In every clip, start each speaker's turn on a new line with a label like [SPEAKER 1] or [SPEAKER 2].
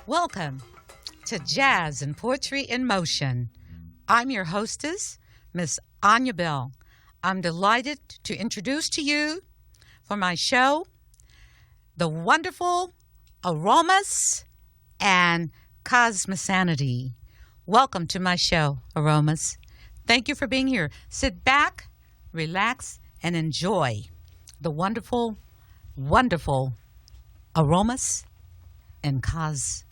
[SPEAKER 1] Welcome to Jazz and Poetry in Motion. I'm your hostess, Miss Anya Bell. I'm delighted to introduce to you for my show the wonderful Arhomuz and Cosmosanity. Welcome to my show, Arhomuz. Thank you for being here. Sit back, relax, and enjoy the wonderful, wonderful Arhomuz and Cosmosanity.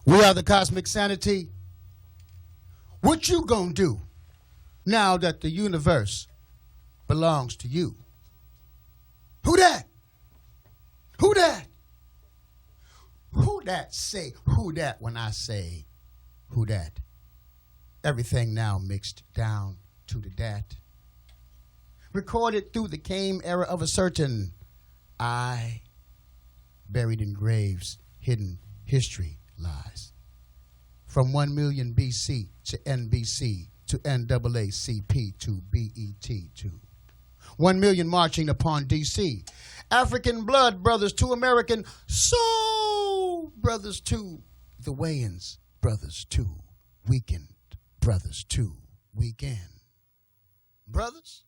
[SPEAKER 2] We are the Cosmic Sanity. What you gonna do now that the universe belongs to you? Who that? Who that? Who that say who that when I say who that? Everything now mixed down to the dat. Recorded through the came era of a certain I, buried in graves, hidden history lies. From 1 million BC to NBC to NAACP to BET to 1 million marching upon DC. African blood brothers to American soul brothers to the Wayans brothers to Weekend brothers to Weekend brothers.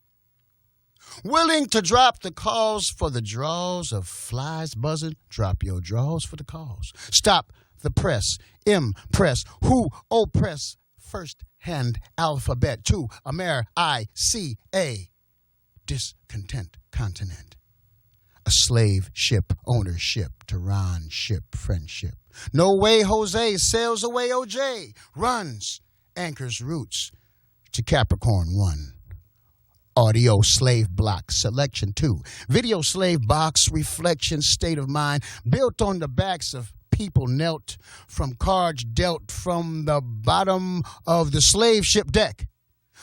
[SPEAKER 2] Willing to drop the cause for the draws of flies buzzing, drop your draws for the cause. Stop the press, impress, who oppress, first hand alphabet to America, discontent continent. A slave ship ownership, Tehran ship friendship. No way Jose sails away OJ, runs, anchors roots to Capricorn 1. Audio slave block selection 2. Video slave box reflection state of mind built on the backs of people knelt from cards dealt from the bottom of the slave ship deck,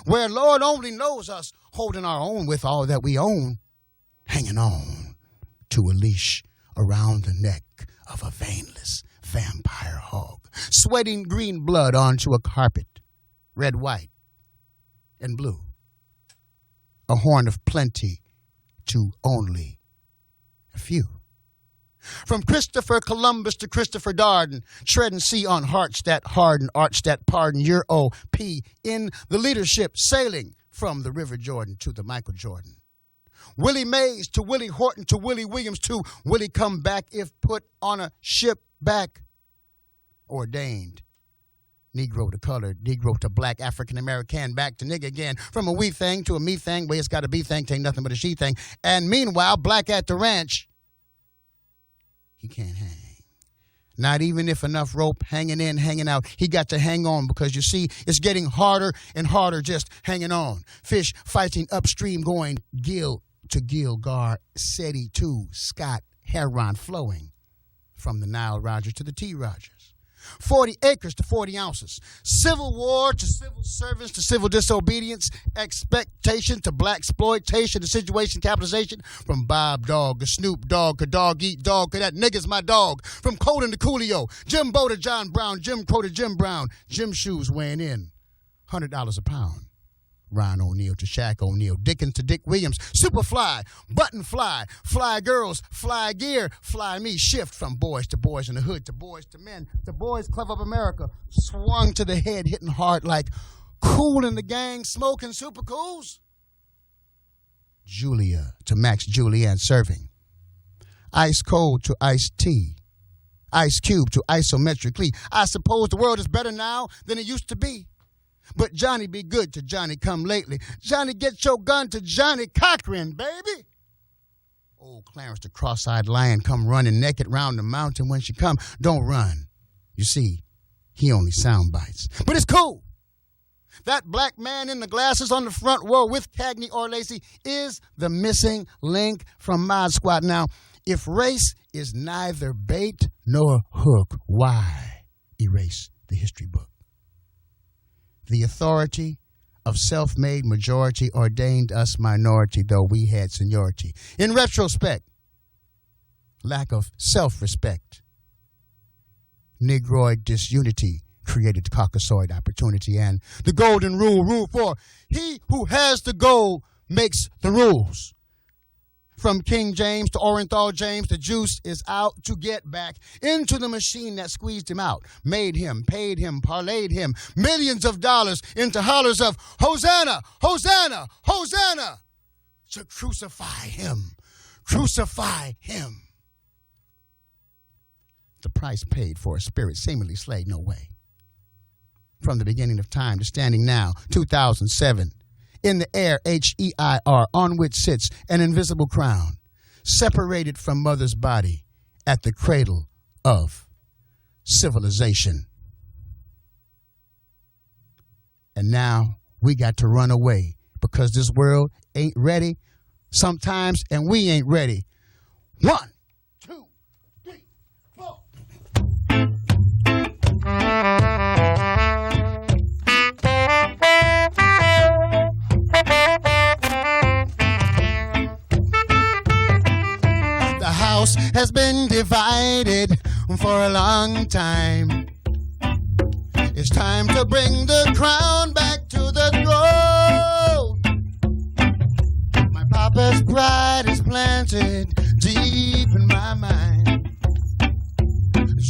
[SPEAKER 2] where Lord only knows us holding our own with all that we own, hanging on to a leash around the neck of a veinless vampire hog, sweating green blood onto a carpet, red, white, and blue. A horn of plenty to only a few. From Christopher Columbus to Christopher Darden, tread and see on hearts that harden, arch that pardon your OP in the leadership, sailing from the River Jordan to the Michael Jordan. Willie Mays to Willie Horton to Willie Williams to Willie come back if put on a ship back. Ordained. Negro to colored, Negro to black, African American, back to nigga again. From a we thing to a me thing, way it's got to be thing, ain't nothing but a she thing. And meanwhile, black at the ranch, he can't hang. Not even if enough rope hanging in, hanging out. He got to hang on because, you see, it's getting harder and harder just hanging on. Fish fighting upstream going gill to gill, Gar, Seti to Scott, Heron flowing from the Nile Rodgers to the T. Rogers. 40 acres to 40 ounces. Civil war to civil servants to civil disobedience. Expectation to black exploitation to situation capitalization. From Bob Dog to Snoop Dogg to Dog Eat Dog to that nigga's my dog. From Colin to Coolio. Jimbo to John Brown. Jim Crow to Jim Brown. Jim Shoes weighing in. $100 a pound. Ron O'Neal to Shaq O'Neal, Dickens to Dick Williams, Superfly, Button Fly, Fly Girls, Fly Gear, Fly Me, shift from boys to boys in the hood to boys to men, to Boys Club of America, swung to the head, hitting hard like Cool in the Gang, smoking super cools. Julia to Max Julianne serving, Ice Cold to Iced Tea, Ice Cube to Isometrically. I suppose the world is better now than it used to be. But Johnny be good to Johnny come lately. Johnny get your gun to Johnny Cochran, baby. Old Clarence the cross-eyed lion come running naked round the mountain when she come. Don't run. You see, he only sound bites. But it's cool. That black man in the glasses on the front row with Cagney or Lacey is the missing link from Mod Squad. Now, if race is neither bait nor hook, why erase the history book? The authority of self-made majority ordained us minority, though we had seniority. In retrospect, lack of self-respect, Negroid disunity created the Caucasoid opportunity and the golden rule. Rule 4, he who has the gold makes the rules. From King James to Orenthal James, the juice is out to get back into the machine that squeezed him out, made him, paid him, parlayed him, millions of dollars into hollers of Hosanna, Hosanna, Hosanna, to crucify him, crucify him. The price paid for a spirit seemingly slayed no way. From the beginning of time to standing now, 2007, in the air, H-E-I-R, on which sits an invisible crown, separated from mother's body at the cradle of civilization. And now we got to run away because this world ain't ready sometimes, and we ain't ready. 1, 2, 3, 4. The house has been divided for a long time. It's time to bring the crown back to the throne. My papa's pride is planted deep in my mind.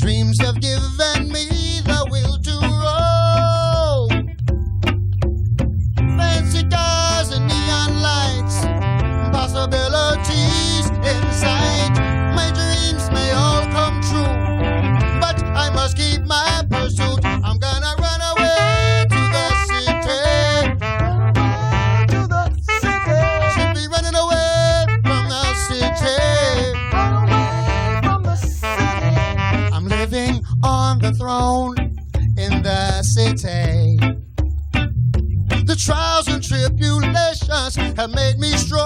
[SPEAKER 2] Dreams have given me the will to roll. Fancy cars and neon lights, possibilities in sight. My dreams may all come true, but I must keep my pursuit. I'm gonna run away to the city. To the city. Should be running away from the city. Run away from the city. I'm living on the throne in the city. The trials and tribulations have made me strong.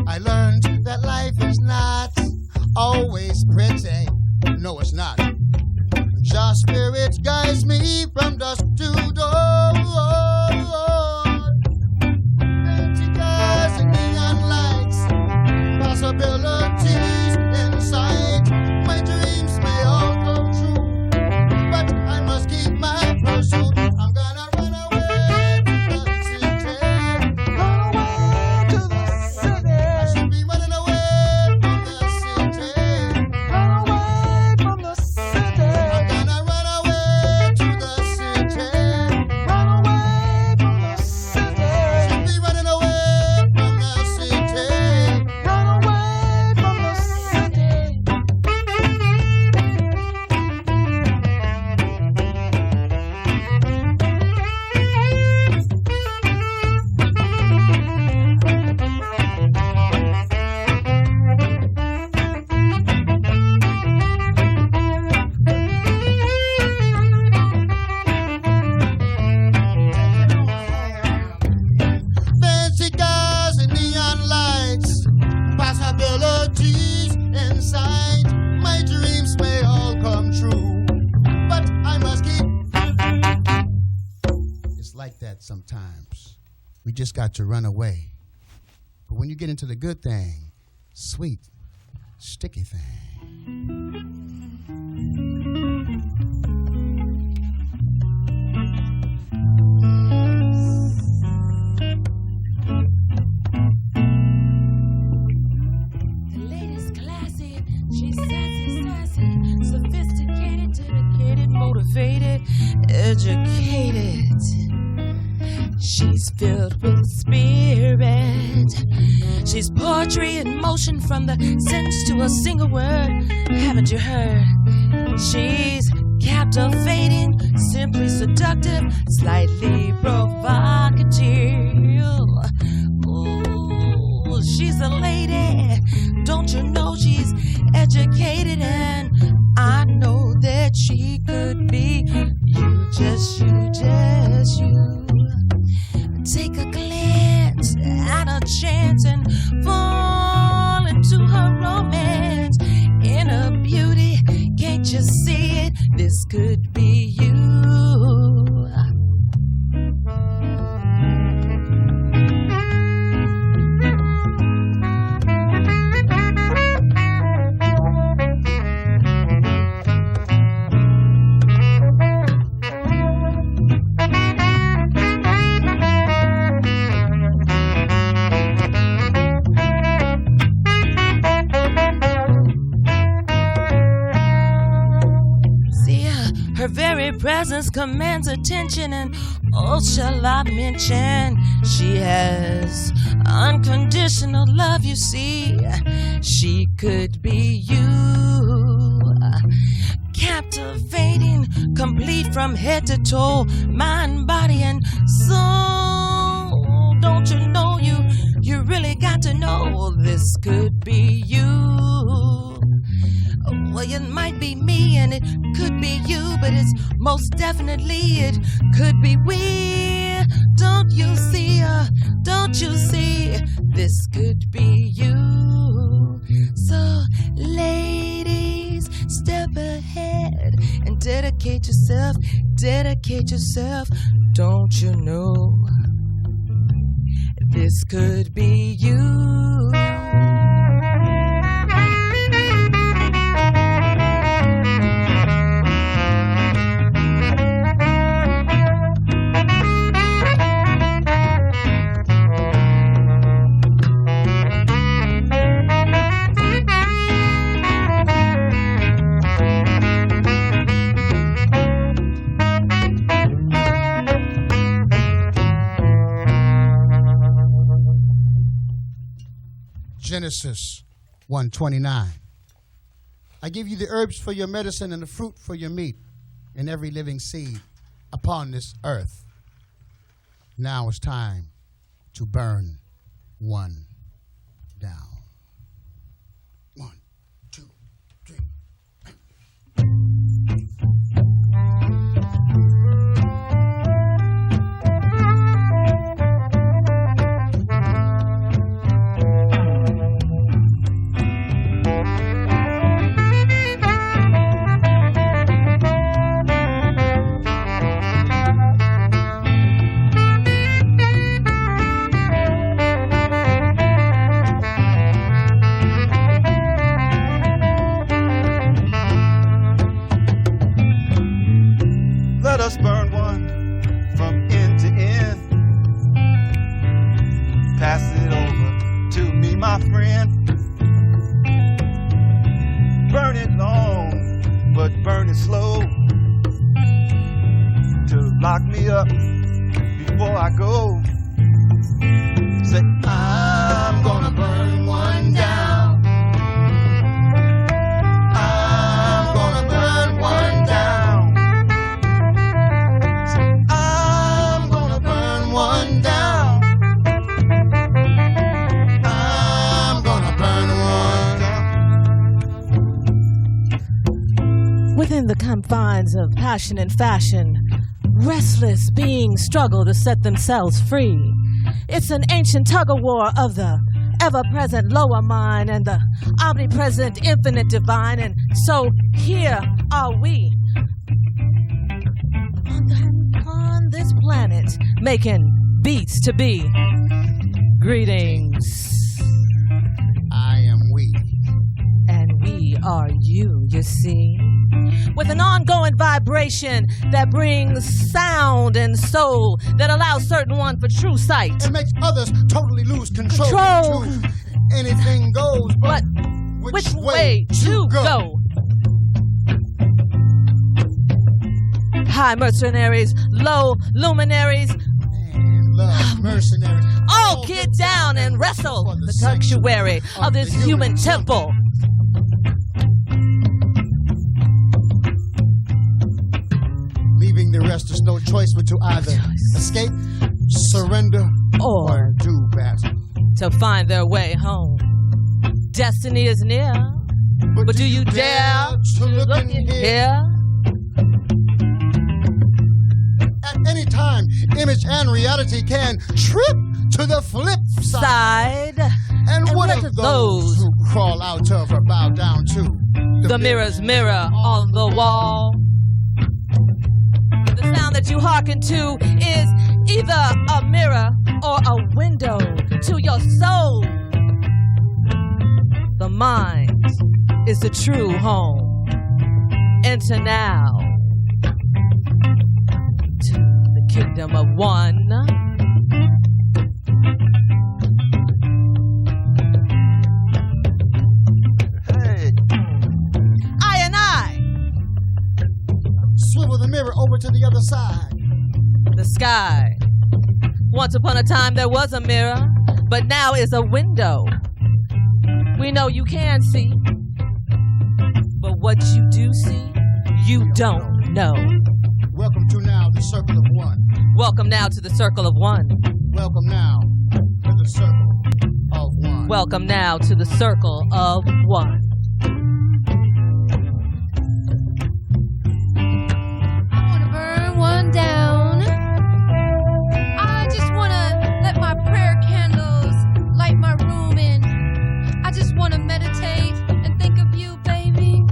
[SPEAKER 2] I learned that life is not always pretty. No, it's not. Just spirit guides me from dusk to dawn. Fancy cars and neon lights, possibilities in sight. My dreams may all come true, but I must keep my pursuit. I'm gonna run away to the city. Run away to the city. I should be running away from the city. Run away from the city. I'm gonna run away to the city. Run away from the city. I should be running away from the city. Run away from the city. Fancy cars and neon lights, possibilities in sight. My dreams may all come true, but I must keep. It's like that sometimes. We just got to run away. But when you get into the good thing, sweet, sticky thing.
[SPEAKER 3] The lady's classy, she's sassy, sophisticated, dedicated, motivated, educated. She's filled with spirit. She's poetry in motion from the sentence to a single word. Haven't you heard? She's captivating, simply seductive, slightly provocative. Ooh, she's a lady. Don't you know she's educated? And I know that she could be you, just you, just you. Take a glance at a chance and fall into her romance. In her beauty, can't you see it? This could be you. Her very presence commands attention, and oh, shall I mention, she has unconditional love, you see. She could be you, captivating, complete from head to toe, mind, body, and soul. Don't you know you really got to know this could be you. Well, it might be me and it could be you, but it's most definitely it could be we. Don't you see, don't you see, this could be you. So, ladies, step ahead and dedicate yourself, don't you know, this could be you.
[SPEAKER 2] Genesis 1:29. I give you the herbs for your medicine and the fruit for your meat and every living seed upon this earth. Now it's time to burn one down. 1, 2, 3.
[SPEAKER 4] Let us burn one from end to end. Pass it over to me, my friend. Burn it long, but burn it slow. To lock me up before I go. Say, I'm gonna burn one down. I'm gonna burn one down. Say, I'm gonna burn one down. I'm gonna burn one down.
[SPEAKER 3] Within the confines of passion and fashion, restless beings struggle to set themselves free. It's an ancient tug-of-war of the ever-present lower mind and the omnipresent infinite divine. And so here are we on this planet making beats to be. Greetings.
[SPEAKER 2] I am we.
[SPEAKER 3] And we are you see. With an ongoing vibration that brings sound and soul that allows certain one for true sight.
[SPEAKER 2] It makes others totally lose control. Anything goes, but
[SPEAKER 3] which way to go? High mercenaries, low luminaries,
[SPEAKER 2] and love mercenaries.
[SPEAKER 3] all get down and wrestle the sanctuary of this human temple.
[SPEAKER 2] Leaving the rest, there's no choice but to either escape, surrender, or do battle.
[SPEAKER 3] To find their way home. Destiny is near, but do you dare
[SPEAKER 2] to look in here? At any time, image and reality can trip to the flip side. And what of those who crawl out of or bow down to
[SPEAKER 3] the mirror's mirror on the wall? The sound that you hearken to is either a mirror or a window to your soul. The mind is the true home. Enter now to the kingdom of one.
[SPEAKER 4] Hey,
[SPEAKER 2] swivel to the other side.
[SPEAKER 3] The sky. Once upon a time there was a mirror, but now is a window. We know you can see, but what you do see, you don't know.
[SPEAKER 2] Welcome to now the circle of one.
[SPEAKER 3] Welcome now to the circle of one.
[SPEAKER 2] Welcome now to the circle of one.
[SPEAKER 3] Welcome now to the circle of one.
[SPEAKER 5] I want to burn one down. I just want to let my prayer candles light my room in. I just want to meditate and think of you, baby.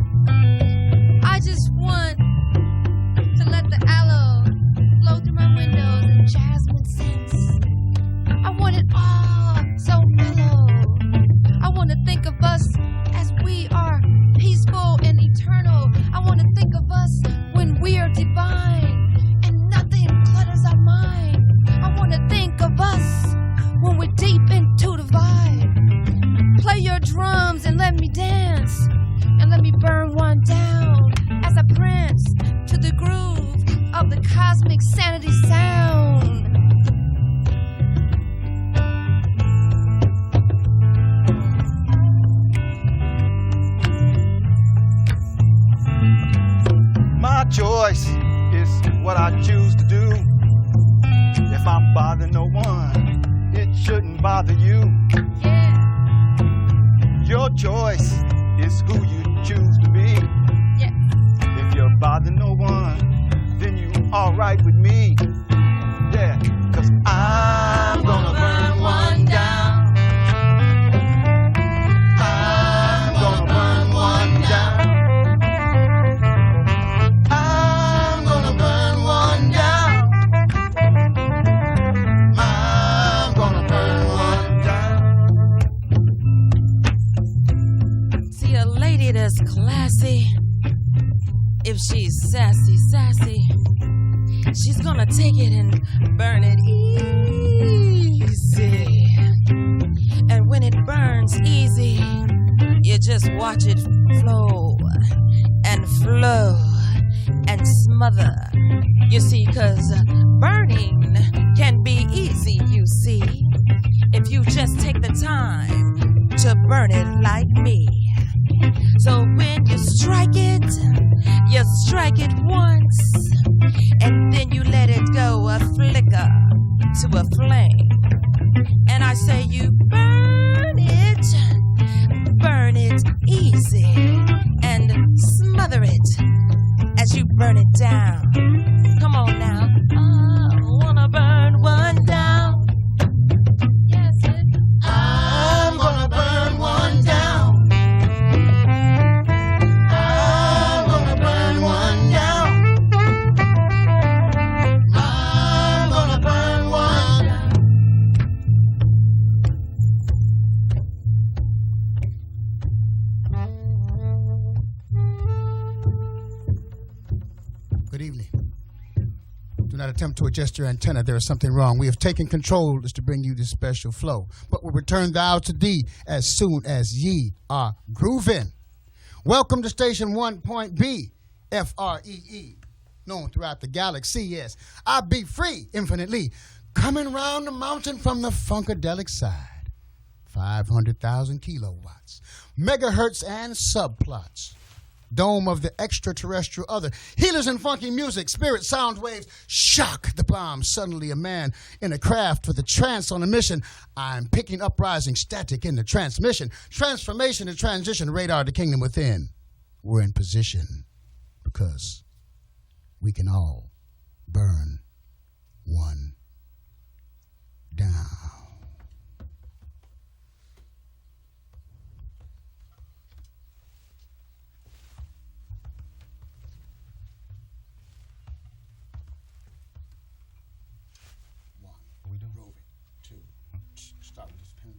[SPEAKER 5] I just want to let the aloe flow through my windows and jasmine scents. I want it all so mellow. I want to think of us as we are peaceful and eternal. I want to think of us when we are divine and nothing clutters our mind. I want to think of us when we're deep into the vibe. Play your drums and let me dance, and let me burn one down as I prance to the groove of the cosmic sanity sound.
[SPEAKER 4] My choice is what I choose to do. If I'm bothering no one, it shouldn't bother you.
[SPEAKER 5] Yeah.
[SPEAKER 4] Your choice is who you choose to be.
[SPEAKER 5] Yeah.
[SPEAKER 4] If you're bothering no one, then you alright with me. Yeah, 'cause I'm gonna burn one down. I'm gonna burn one down. I'm gonna burn one down. I'm gonna burn one down.
[SPEAKER 3] See, a lady that's classy, if she's sassy, she's gonna take it and burn it easy. And when it burns easy, you just watch it flow and flow and smother. You see, 'cause burning can be easy, you see, if you just take the time to burn it like me. So when you strike it once, and then you let it go a flicker to a flame. And I say you burn it easy, and smother it as you burn it down. Come on now, I wanna burn one down.
[SPEAKER 5] Yes,
[SPEAKER 4] I'm gonna burn one down. I'm gonna burn one down. I'm gonna burn one down.
[SPEAKER 2] Good evening. Do not attempt to adjust your antenna. There is something wrong. We have taken control as to bring you this special flow. But we'll return thou to thee as soon as ye are grooving. Welcome to Station 1.B, FREE, known throughout the galaxy. Yes, I be free infinitely, coming round the mountain from the funkadelic side. 500,000 kilowatts, megahertz and subplots. Dome of the extraterrestrial other. Healers in funky music, spirit sound waves, shock the bomb. Suddenly a man in a craft with a trance on a mission. I'm picking up rising static in the transmission. Transformation and transition, radar the kingdom within. We're in position because we can all burn one down. Start with this pen.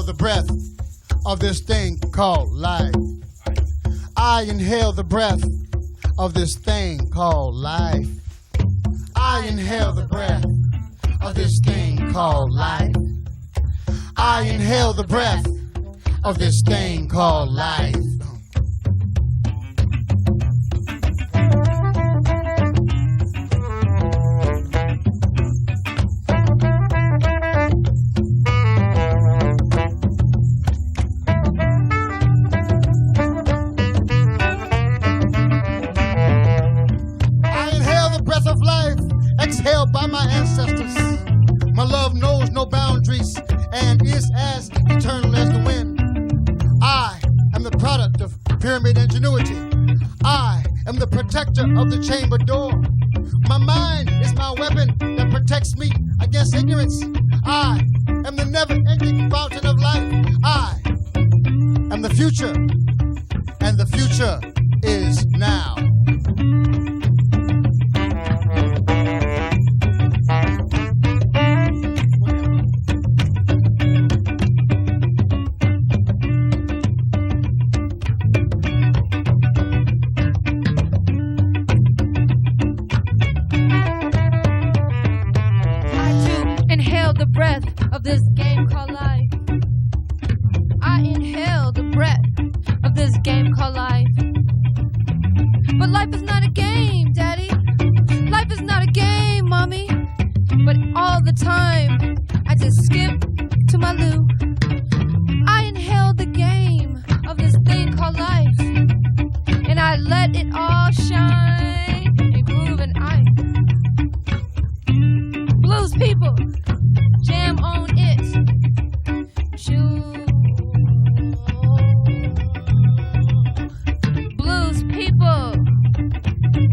[SPEAKER 2] the breath of this thing called life. I inhale the breath of this thing called life. I inhale the breath of this thing called life. I inhale the breath of this thing called life. Exhaled by my ancestors. My love knows no boundaries and is as eternal as the wind. I am the product of pyramid ingenuity. I am the protector of the chamber door. My mind is my weapon that protects me against ignorance. I am the never-ending fountain of life. I am the future, and the future is now.
[SPEAKER 5] Of this game called life. I inhale the breath of this game called life. But life is not a game, Daddy. Life is not a game, Mommy. But all the time, I just skip to my loo. I inhale the game of this thing called life. And I let it all shine and groove and I. Blues people. Jam on it. Blues people.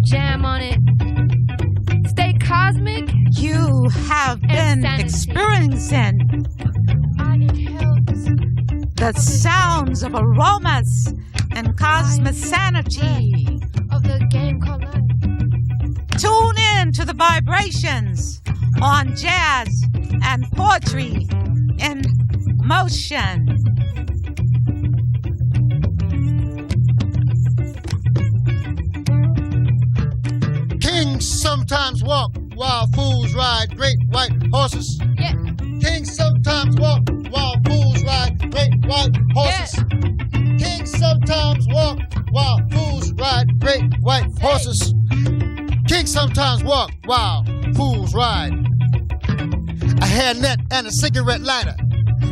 [SPEAKER 5] Jam on it. Stay cosmic.
[SPEAKER 1] You have been experiencing the sounds of aromas and cosmic sanity
[SPEAKER 5] of the game called life.
[SPEAKER 1] Tune in to the vibrations on jazz and poetry in motion.
[SPEAKER 2] Kings sometimes walk while fools ride great white horses.
[SPEAKER 5] Yeah.
[SPEAKER 2] Kings sometimes walk while fools ride great white horses. Yeah. Kings sometimes walk while fools ride great white horses. Kings sometimes walk while fools ride. A hairnet and a cigarette lighter.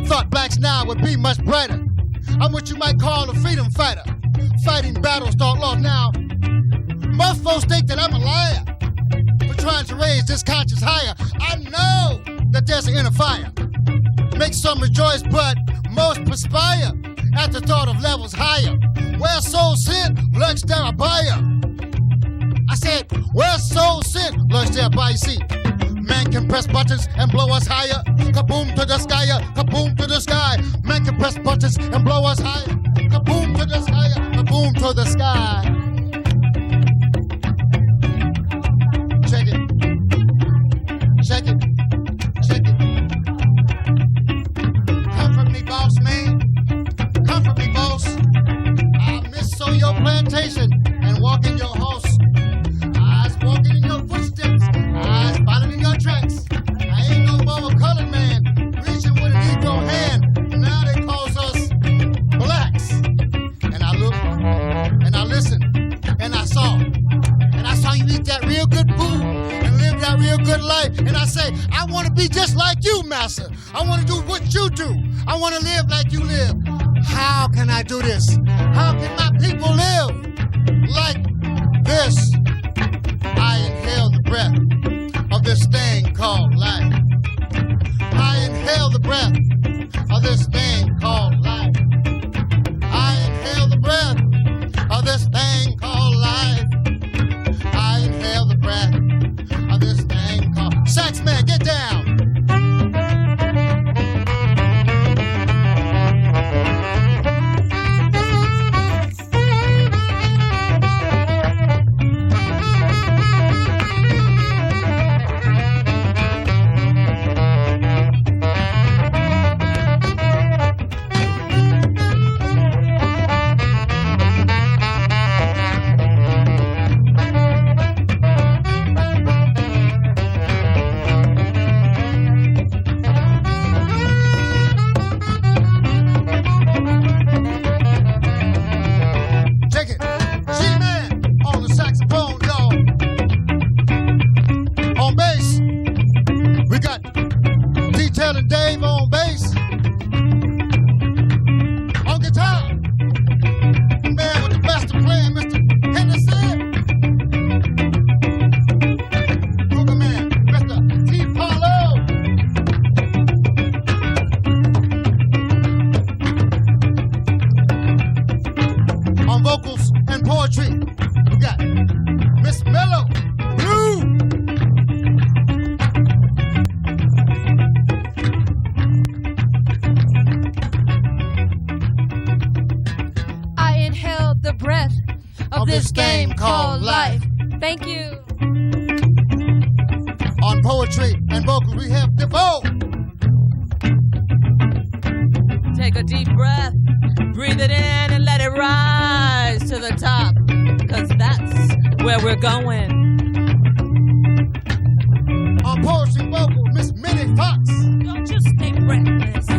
[SPEAKER 2] Thought blacks now would be much brighter. I'm what you might call a freedom fighter. Fighting battles thought lost now. Most folks think that I'm a liar for trying to raise this conscience higher. I know that there's an inner fire. Makes some rejoice, but most perspire at the thought of levels higher. Where souls sin, lurks there a buyer. I said, where souls sin, lurks there a buyer. See, man can press buttons and blow us higher. Kaboom to the sky, kaboom to the sky. Man can press buttons and blow us higher. Kaboom to the sky, kaboom to the sky. Check it. Check it. Check it. Come from me, boss man. Come from me, boss. I'll miss so your plantation and walk in your house. Eyes walking in your footsteps. Eyes following your tracks. I ain't no more a colored man reaching with a Negro hand. Now they call us blacks. And I look, and I listen, and I saw. And I saw you eat that real good food and live that real good life. And I say, I want to be just like you, master. I want to do what you do. I want to live like you live. How can I do this? How can my people live like this? I inhale the breath of this thing called life. I inhale the breath of this thing called life. I inhale the breath of this thing called life. I inhale the breath of this thing called Sax man, get down. Ted and Dave on bass. On guitar, the man with the best of playing, Mr. Henderson. Hooker man, Mr. T. Paulo. On vocals and poetry, we got Miss Mello. Blue.
[SPEAKER 5] I inhaled the breath of this game called life. Thank you.
[SPEAKER 2] On poetry and vocals, we have DeVoe.
[SPEAKER 3] Take a deep breath, breathe it in and let it rise to the top, cause that's where we're going.
[SPEAKER 2] On poetry and vocals, Miss Minnie Fox.
[SPEAKER 3] Don't you stay breathless.